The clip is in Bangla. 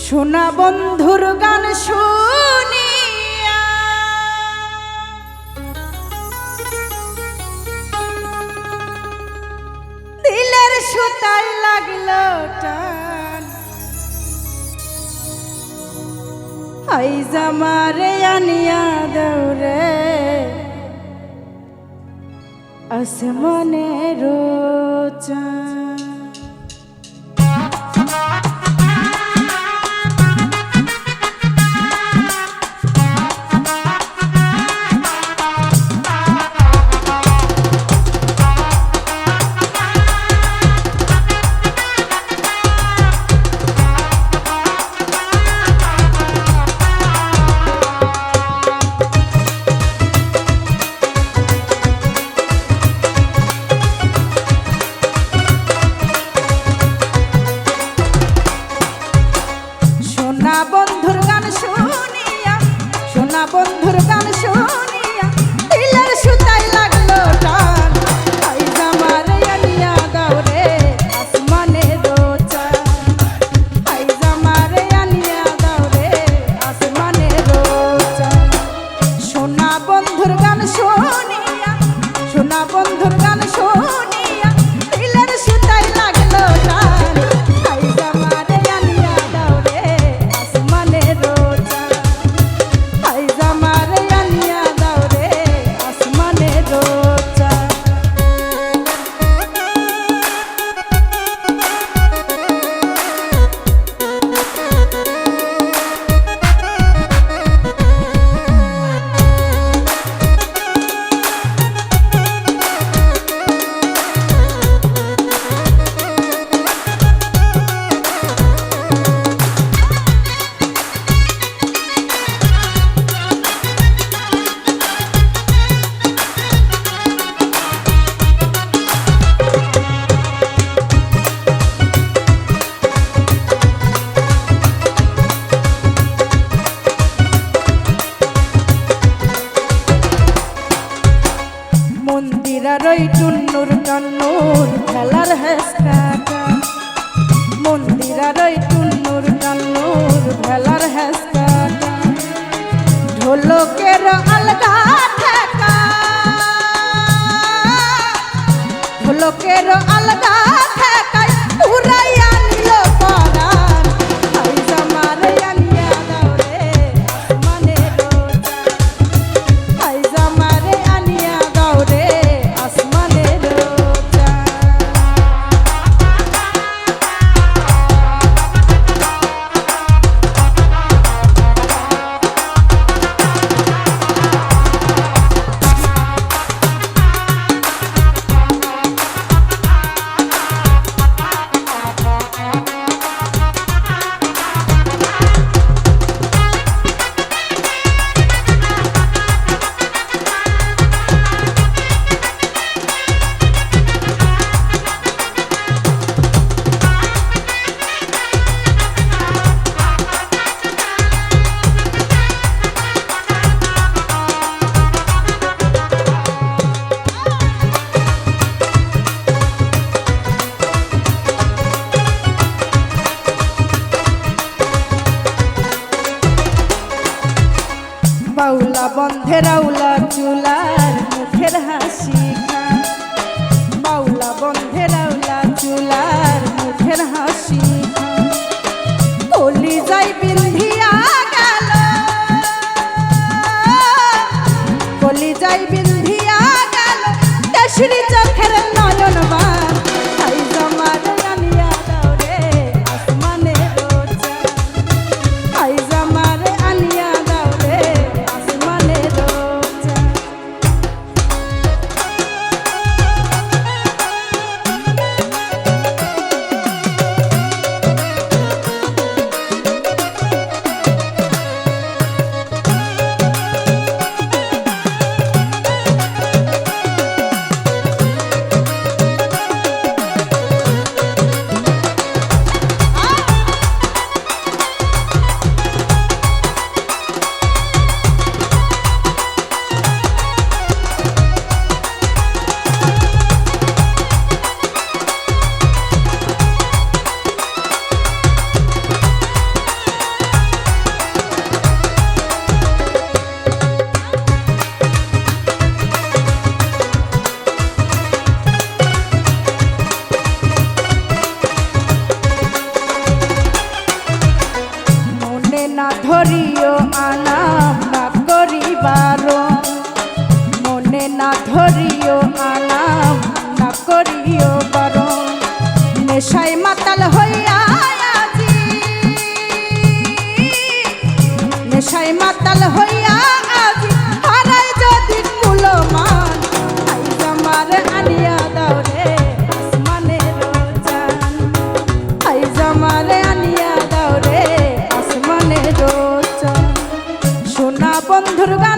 শোনা বন্ধুর গান শুনিয়া দিলের সুতায় লাগলো টান। হাই জামারে আনিয়া দৌড়ে আসমানের চাঁদ। বন্ধুর গান শুনিয়া সোনা বন্ধুর গান শুনিয়া দিলের সুতায় লাগলো টান। হাই জামারে আনিয়া দাওরে আসমানের চাঁদ। হাই জামারে আনিয়া দাওরে আসমানের চাঁদ। সোনা বন্ধুর গান শুনিয়া সোনা বন্ধুর গান শুনিয়া দিলের সুতায় লাগলো টান। হাই জামারে আনিয়া দাওরে আসমানের চাঁদ। হাই জামারে আনিয়া দাওরে আসমানের চাঁদ। মন্দিরার ওই টুন্নুর টান্নুর খেলার হেসকাটা। মন্দিরার ওই টুন্নুর টান্নুর খেলার হেসকাটা। ঢোলকের আলগা ঠেকা ঢোলকের আলগা ঠেকায় উড়াইয়া নিল পরাণ। হাই জামারে আনিয়া দাওরে আসমানের চাঁদ। হাই জামারে আনিয়া দাওরে আসমানের চাঁদ। বাউলা বন্ধের আউলা চুলার মুখের হাসি খা। বাউলা বন্ধের আউলা চুলার মুখের হাসি খা। কলি যাই বিন্ধিয়া গেল কলি যাই বিন্ধিয়া গেল দেশরি চোখের নয়ন বান। হাই জামারে আনিয়া দাওরে আসমানের চাঁদ। হাই জামারে আনিয়া দাওরে আসমানের চাঁদ। করিও আনাম না করিবার মনে না ধরিও আনাম না করিও বারণ নেশায় মাতাল হইয়া আজি নেশায় মাতাল হইয়া আজি হারাই যদি কুলমান আইজ আমার আনিয়া দাও রে আসমানের চান আইজ আমার আনিয়া দাও রে আসমানের চান সোনা বন্ধুর গান